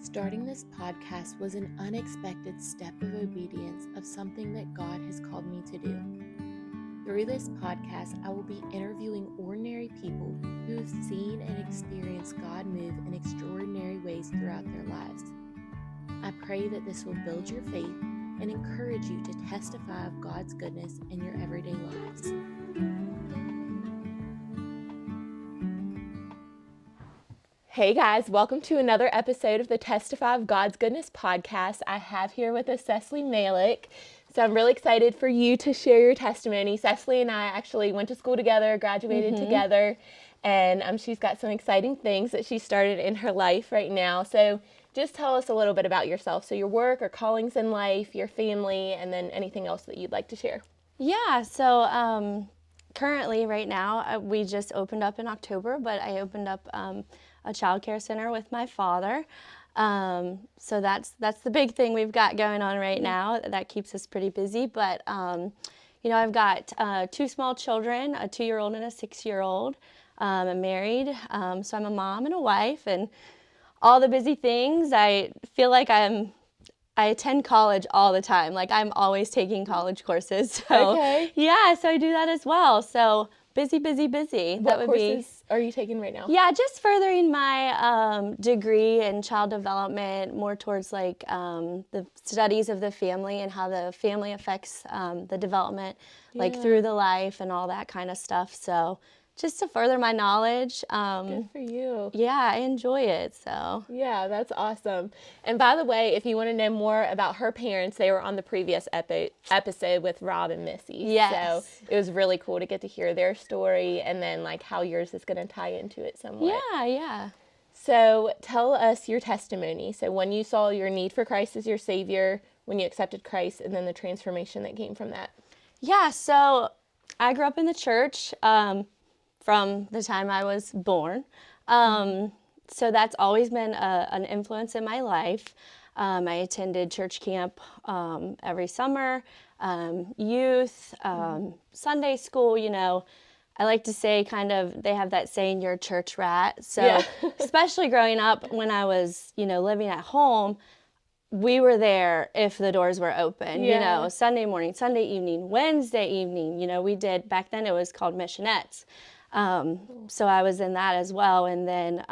Starting this podcast was an unexpected step of obedience of something that God has called me to do. Through this podcast, I will be interviewing ordinary people who have seen and experienced God move in extraordinary ways throughout their lives. I pray that this will build your faith and encourage you to testify of God's goodness in your everyday lives. Hey guys, welcome to another episode of the Testify of God's Goodness podcast. I have here with us Cecily Malick. So I'm really excited for you to share your testimony. Cecily and I actually went to school together, graduated together, and she's got some exciting things that she started in her life right now. So just tell us a little bit about yourself. So your work or callings in life, your family, and then anything else that you'd like to share. Yeah, so currently right now, we just opened up in October, but I opened up a child care center with my father. So that's the big thing we've got going on right now. That keeps us pretty busy. But, I've got two small children, a 2-year-old and a 6-year-old. I'm married, so I'm a mom and a wife, and all the busy things. I feel like I attend college all the time. Like, I'm always taking college courses. So, yeah, so I do that as well. So busy. What courses are you taking right now? Yeah, just furthering my degree in child development, more towards like the studies of the family and how the family affects the development, like through the life and all that kind of stuff. So just to further my knowledge. Good for you. Yeah, I enjoy it. So yeah, that's awesome. And by the way, if you want to know more about her parents, they were on the previous episode with Rob and Missy. Yes. So it was really cool to get to hear their story and then like how yours is going to tie into it somewhat. Yeah. So tell us your testimony. So when you saw your need for Christ as your Savior, when you accepted Christ, and then the transformation that came from that. Yeah, so I grew up in the church from the time I was born. So that's always been an influence in my life. I attended church camp every summer, youth, Sunday school, I like to say they have that saying, you're a church rat. So especially growing up when I was, living at home, we were there if the doors were open, Sunday morning, Sunday evening, Wednesday evening, we did, back then it was called missionettes. So I was in that as well. And then,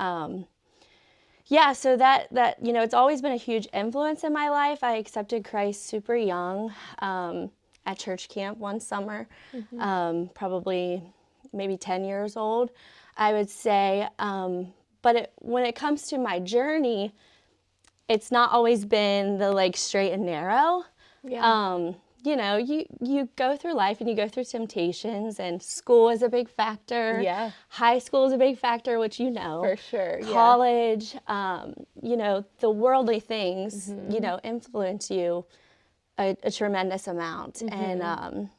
so that, it's always been a huge influence in my life. I accepted Christ super young, at church camp one summer, probably maybe 10 years old, I would say. But when it comes to my journey, it's not always been the straight and narrow. You go through life and you go through temptations, and school is a big factor. Yeah. High school is a big factor, which For sure. College, the worldly things, influence you a tremendous amount. And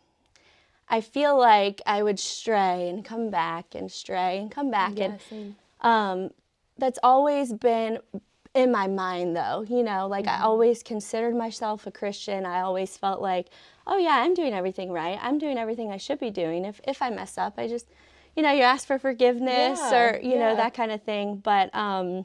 I feel like I would stray and come back and stray and come back. And that's always been in my mind, though, I always considered myself a Christian. I always felt like, oh yeah, I'm doing everything right. I'm doing everything I should be doing. If I mess up, I just, you ask for forgiveness or, that kind of thing. But I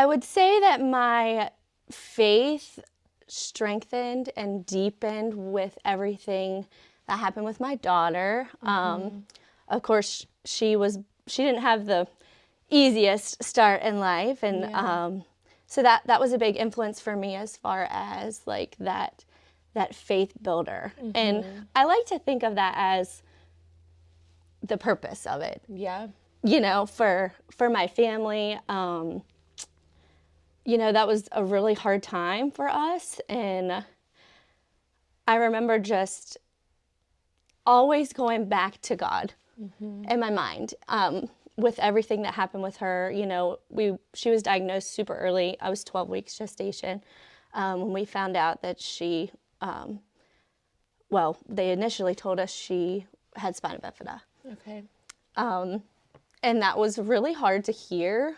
would say that my faith strengthened and deepened with everything that happened with my daughter. Of course, she didn't have the easiest start in life, and so that was a big influence for me as far as that faith builder. And I like to think of that as the purpose of it. For my family. That was a really hard time for us, and I remember just always going back to God in my mind. With everything that happened with her, she was diagnosed super early. I was 12 weeks gestation when we found out that she, they initially told us she had spina bifida. Okay. And that was really hard to hear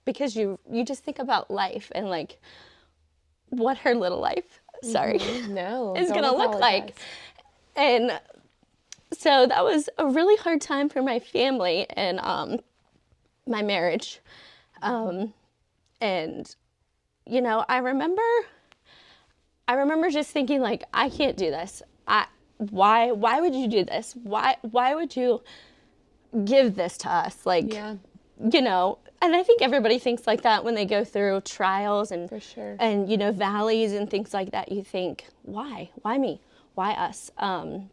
because you just think about life and what her little life, is going to look like. And so that was a really hard time for my family and my marriage. And, I remember just thinking, like, I can't do this. Why would you do this? Why would you give this to us? Like, Yeah. And I think everybody thinks like that when they go through trials and, For sure. and, valleys and things like that. You think, why me? Why us? And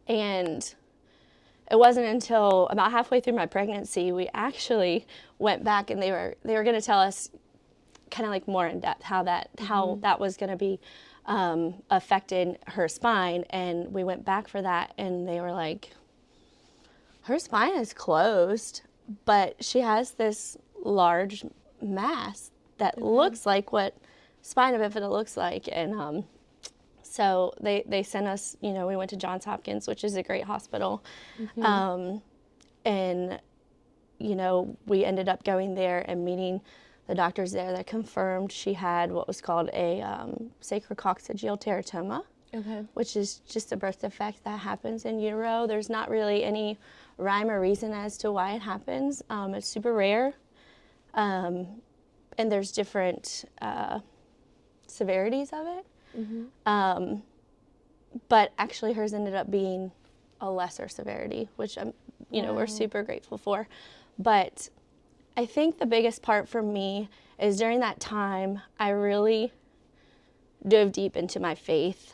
it wasn't until about halfway through my pregnancy, we actually went back and they were going to tell us kind of like more in depth how that was going to be affecting her spine. And we went back for that, and they were like, her spine is closed, but she has this large mass that looks like what spina bifida looks like. And so they sent us, we went to Johns Hopkins, which is a great hospital. And, we ended up going there and meeting the doctors there that confirmed she had what was called a sacrococcygeal teratoma, which is just a birth defect that happens in utero. There's not really any rhyme or reason as to why it happens. It's super rare, and there's different severities of it. But actually hers ended up being a lesser severity, which we're super grateful for. But I think the biggest part for me is during that time, I really dove deep into my faith.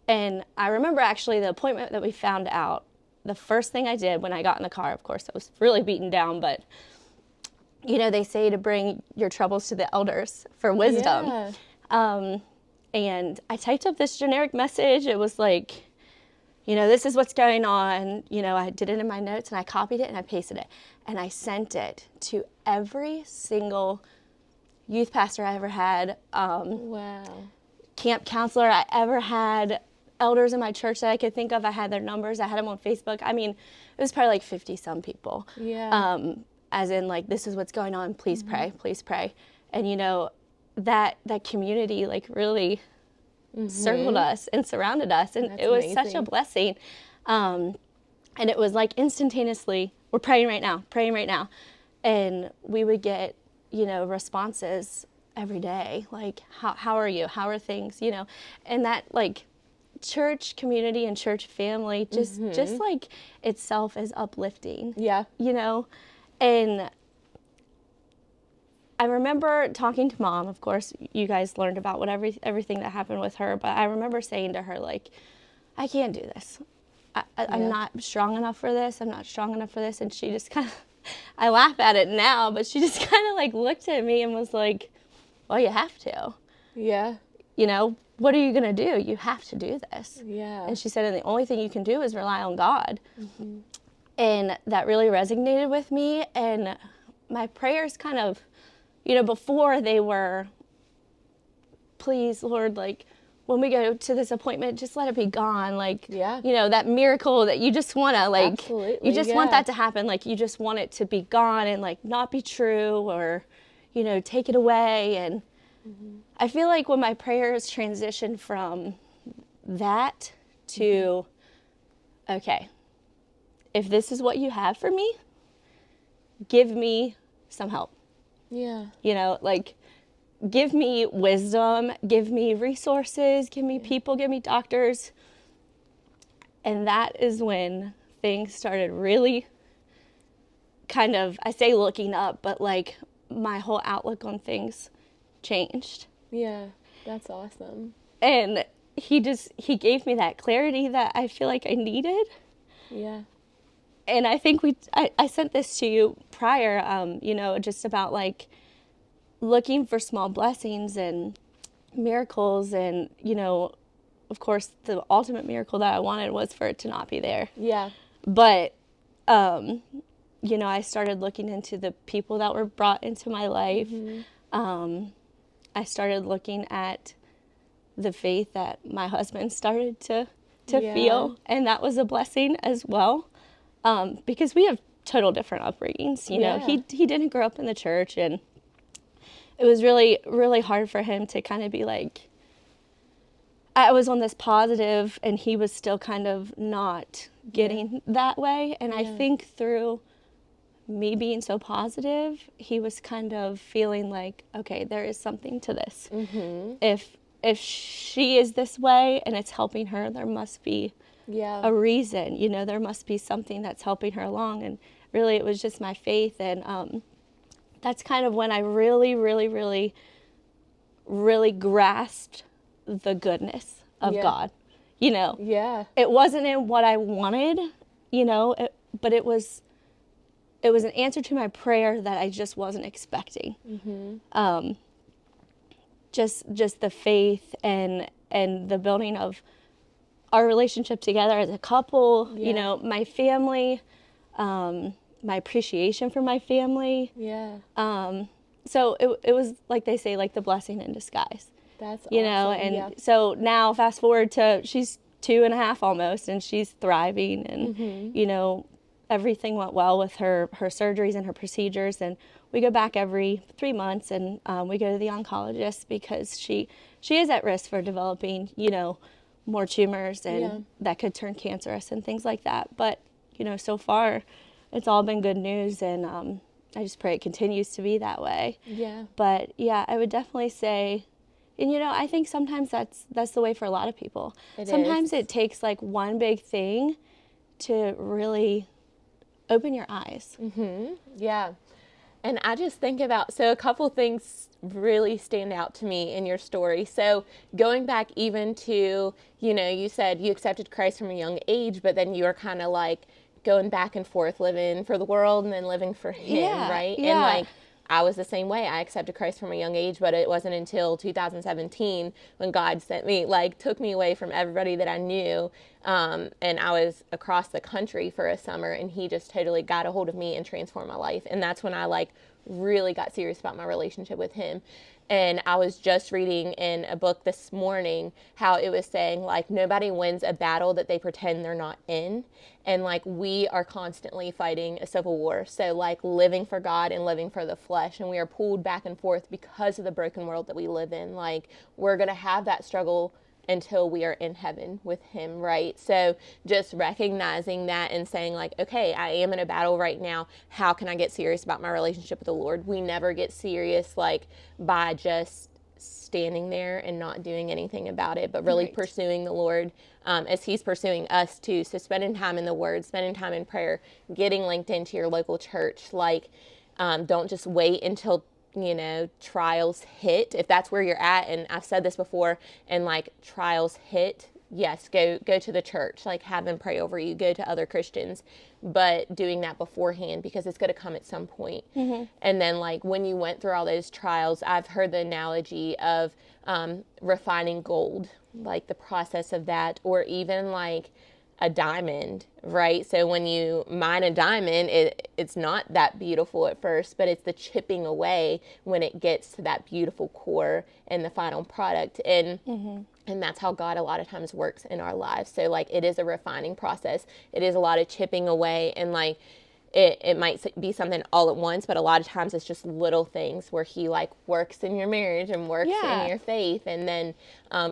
And I remember actually the appointment that we found out, the first thing I did when I got in the car, of course, I was really beaten down, but, they say to bring your troubles to the elders for wisdom. Yeah. And I typed up this generic message. It was like, this is what's going on. I did it in my notes, and I copied it and I pasted it. And I sent it to every single youth pastor I ever had, camp counselor I ever had, elders in my church that I could think of. I had their numbers. I had them on Facebook. I mean, it was probably like 50-some people. Yeah. As in, like, this is what's going on. Please pray. Please pray. And, that community, like, really circled us and surrounded us. And That's it was amazing. such a blessing. And it was like instantaneously, we're praying right now. And we would get, responses every day. Like, how are you? How are things? And that, like, church community and church family just like itself is uplifting. Yeah. And I remember talking to Mom. Of course, you guys learned about everything that happened with her, but I remember saying to her, like, I can't do this. I'm not strong enough for this. I'm not strong enough for this. And she just kind of, I laugh at it now, but she just kind of like looked at me and was like, well, you have to. Yeah. What are you going to do? You have to do this. Yeah. And she said, and the only thing you can do is rely on God. And that really resonated with me. And my prayers kind of, before they were, please, Lord, like, when we go to this appointment, just let it be gone. Like, that miracle that you just want to, like, Absolutely, you just want that to happen. Like, you just want it to be gone and, like, not be true, or, take it away. And I feel like when my prayers transitioned from that to, okay, if this is what you have for me, give me some help. Yeah. Like, give me wisdom, give me resources, give me people, give me doctors. And that is when things started really kind of, I say looking up, but like my whole outlook on things changed. Yeah. That's awesome. And he gave me that clarity that I feel like I needed. Yeah. And I think I sent this to you prior, just about like looking for small blessings and miracles. And, of course, the ultimate miracle that I wanted was for it to not be there. Yeah. But, I started looking into the people that were brought into my life. I started looking at the faith that my husband started to feel. And that was a blessing as well. Because we have total different upbringings. He didn't grow up in the church, and it was really, really hard for him to kind of be like, I was on this positive and he was still kind of not getting that way. And I think through me being so positive, he was kind of feeling like, okay, there is something to this. If she is this way and it's helping her, there must be a reason, there must be something that's helping her along. And really, it was just my faith. And that's kind of when I really, really, really, really grasped the goodness of God. It wasn't in what I wanted, but it was an answer to my prayer that I just wasn't expecting. Just the faith and the building of our relationship together as a couple, my family, my appreciation for my family. So it was, like they say, like the blessing in disguise. That's awesome. And so now fast forward to she's 2.5 almost, and she's thriving, and everything went well with her surgeries and her procedures. And we go back every 3 months, and we go to the oncologist because she is at risk for developing more tumors and that could turn cancerous and things like that. But so far it's all been good news, and I just pray it continues to be that way. But I would definitely say, and I think sometimes that's the way for a lot of people. Sometimes it takes like one big thing to really open your eyes. And I just think about, so a couple things really stand out to me in your story. So going back even to, you said you accepted Christ from a young age, but then you were kind of like going back and forth, living for the world and then living for him, right? And like, I was the same way. I accepted Christ from a young age, but it wasn't until 2017 when God sent me, like, took me away from everybody that I knew. And I was across the country for a summer, and he just totally got a hold of me and transformed my life. And that's when I like really got serious about my relationship with him. And I was just reading in a book this morning how it was saying, like, nobody wins a battle that they pretend they're not in. And like, we are constantly fighting a civil war. So like, living for God and living for the flesh. And we are pulled back and forth because of the broken world that we live in. Like, we're going to have that struggle until we are in heaven with him, right? So just recognizing that and saying like, okay, I am in a battle right now. How can I get serious about my relationship with the Lord? We never get serious like by just standing there and not doing anything about it, but really pursuing the Lord as he's pursuing us too. So spending time in the Word, spending time in prayer, getting linked into your local church. Like, don't just wait until trials hit. If that's where you're at, and I've said this before, and like trials hit, yes, go to the church, like have them pray over you, go to other Christians, but doing that beforehand because it's going to come at some point. And then like when you went through all those trials, I've heard the analogy of refining gold, like the process of that, or even like a diamond, right? So when you mine a diamond, it's not that beautiful at first, but it's the chipping away when it gets to that beautiful core and the final product. And that's how God a lot of times works in our lives. So like, it is a refining process. It is a lot of chipping away, and like it might be something all at once, but a lot of times it's just little things where he like works in your marriage and works in your faith, and then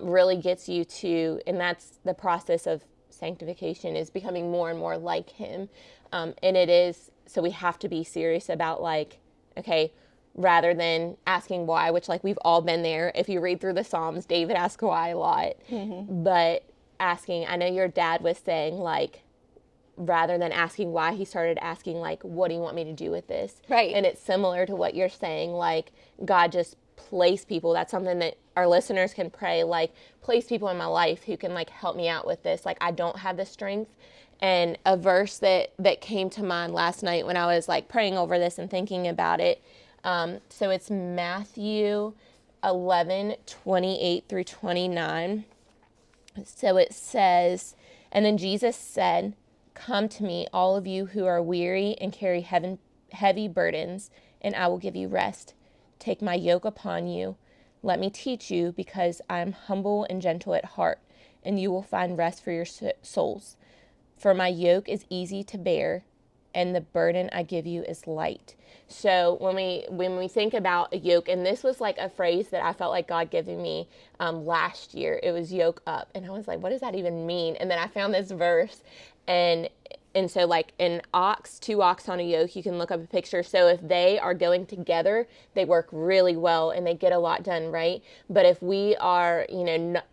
really gets you to, and that's the process of sanctification, is becoming more and more like him. And it is, so we have to be serious about like, okay, rather than asking why, which like we've all been there. If you read through the Psalms, David asked why a lot, but asking, I know your dad was saying like, rather than asking why, he started asking like, what do you want me to do with this? Right. And it's similar to what you're saying, like God just place people. That's something that our listeners can pray, like place people in my life who can like help me out with this. Like, I don't have the strength. And a verse that came to mind last night when I was like praying over this and thinking about it. So it's Matthew 11:28 through 29. So it says, and then Jesus said, "Come to me, all of you who are weary and carry heavy burdens, and I will give you rest. Take my yoke upon you. Let me teach you, because I am humble and gentle at heart, and you will find rest for your souls. For my yoke is easy to bear, and the burden I give you is light." So when we think about a yoke, and this was like a phrase that I felt like God giving me last year, it was yoke up. And I was like, what does that even mean? And then I found this verse, and And so like two ox on a yoke, you can look up a picture. So if they are going together, they work really well and they get a lot done, right? But if we are,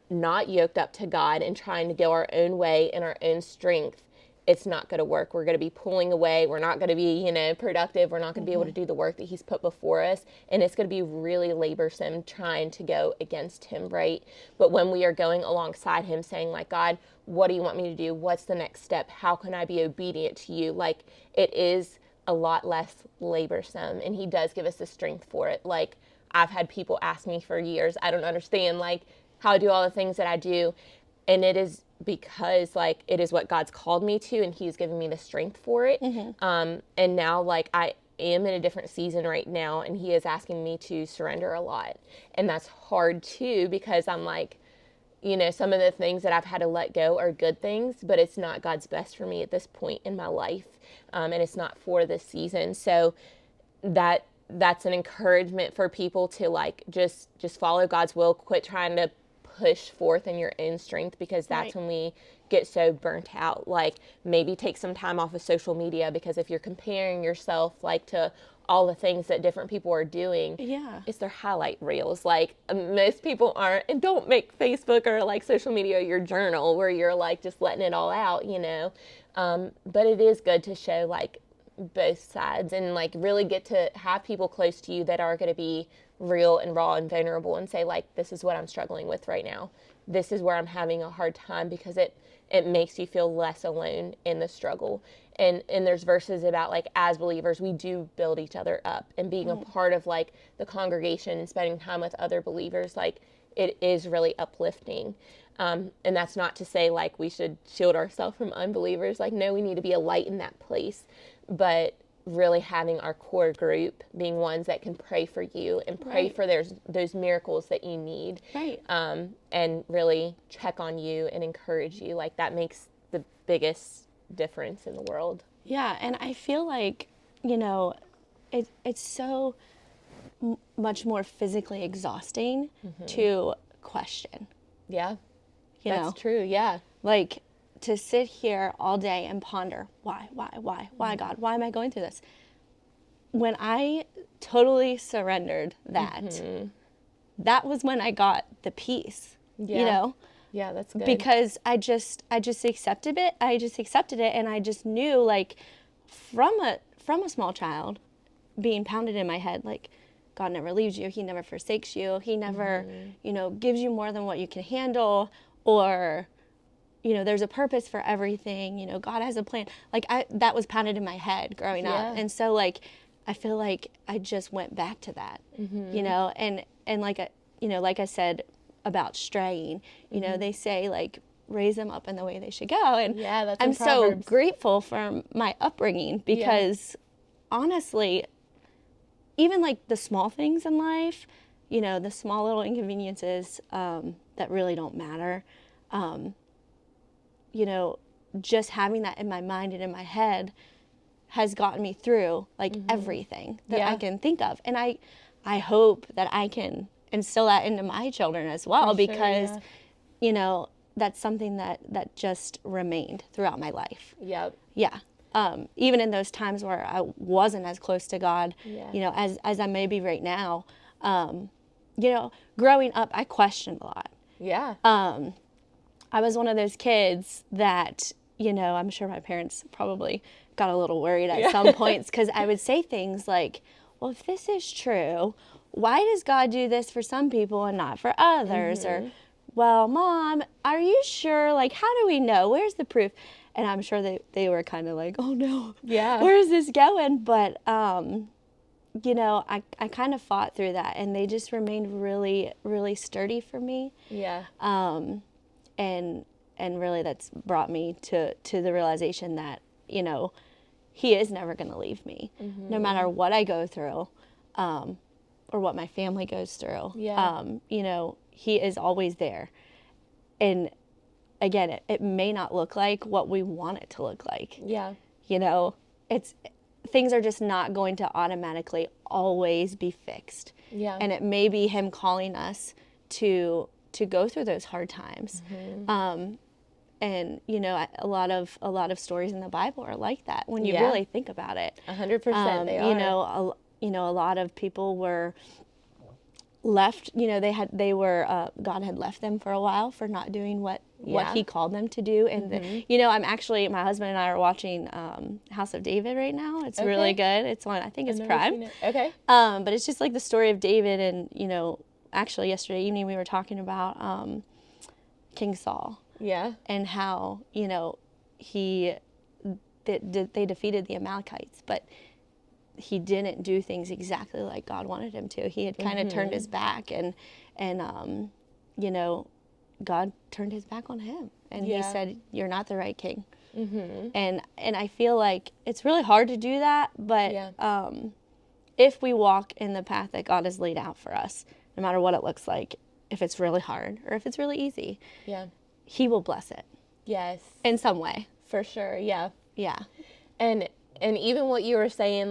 not yoked up to God and trying to go our own way in our own strength, it's not going to work. We're going to be pulling away. We're not going to be, productive. We're not going to be able to do the work that he's put before us. And it's going to be really laborsome trying to go against him, right? But when we are going alongside him saying like, God, what do you want me to do? What's the next step? How can I be obedient to you? Like, it is a lot less laborsome, and he does give us the strength for it. Like, I've had people ask me for years, I don't understand like how I do all the things that I do. And it is because like it is what God's called me to, and he's given me the strength for it. And now like I am in a different season right now, and he is asking me to surrender a lot. And that's hard too, because I'm like, some of the things that I've had to let go are good things, but it's not God's best for me at this point in my life. And it's not for this season. So that's an encouragement for people to like, just follow God's will, quit trying to push forth in your own strength, because that's when we get so burnt out. Like, maybe take some time off of social media, because if you're comparing yourself like to all the things that different people are doing, it's their highlight reels. Like, most people aren't, and don't make Facebook or like social media your journal where you're like just letting it all out, but it is good to show like both sides, and like really get to have people close to you that are going to be real and raw and vulnerable, and say like, this is what I'm struggling with right now. This is where I'm having a hard time, because it makes you feel less alone in the struggle. And there's verses about like, as believers, we do build each other up, and being a part of like the congregation and spending time with other believers, like it is really uplifting. And that's not to say like we should shield ourselves from unbelievers. Like, no, we need to be a light in that place. But really having our core group being ones that can pray for you and pray for those miracles that you need. And really check on you and encourage you. Like, that makes the biggest difference in the world. Yeah, and I feel like, it's so much more physically exhausting to question. Yeah, that's true, yeah. Like, to sit here all day and ponder, why, God, why am I going through this? When I totally surrendered that, that was when I got the peace, Yeah, that's good. Because I just accepted it. I just accepted it, and I just knew, like, from a small child, being pounded in my head, like, God never leaves you. He never forsakes you. He never, gives you more than what you can handle, or there's a purpose for everything. God has a plan. Like, that was pounded in my head growing up. And so, like, I feel like I just went back to that, and like I said about straying, they say, like, raise them up in the way they should go. And that's I'm so Proverbs. grateful for my upbringing, because honestly, even like the small things in life, the small little inconveniences that really don't matter, just having that in my mind and in my head has gotten me through like everything that I can think of. And I hope that I can instill that into my children as well, because, that's something that just remained throughout my life. Yep. Yeah. Even in those times where I wasn't as close to God, as I may be right now, growing up, I questioned a lot. Yeah. I was one of those kids that, I'm sure my parents probably got a little worried at some points, because I would say things like, well, if this is true, why does God do this for some people and not for others? Or, well, Mom, are you sure? Like, how do we know? Where's the proof? And I'm sure they were kind of like, oh no, where is this going? But, I kind of fought through that, and they just remained really, really sturdy for me. Yeah. And really that's brought me to the realization that, He is never going to leave me, no matter what I go through, or what my family goes through. He is always there. And again, it may not look like what we want it to look like. Yeah. Things are just not going to automatically always be fixed. Yeah. And it may be Him calling us to go through those hard times. And a lot of stories in the Bible are like that when you Yeah. really think about it. 100% they are. A lot of people were left. God had left them for a while for not doing what Yeah. He called them to do. And my husband and I are watching House of David right now. It's really good. It's on, I think it's I've never Prime. seen it. Okay. But it's just like the story of David, and actually yesterday evening we were talking about King Saul. Yeah. And how they defeated the Amalekites, but he didn't do things exactly like God wanted him to. He had kind of turned his back, and God turned his back on him, and He said, "You're not the right king." And I feel like it's really hard to do that, but if we walk in the path that God has laid out for us, no matter what it looks like, if it's really hard or if it's really easy, He will bless it. Yes. In some way. For sure. Yeah. Yeah. And even what you were saying,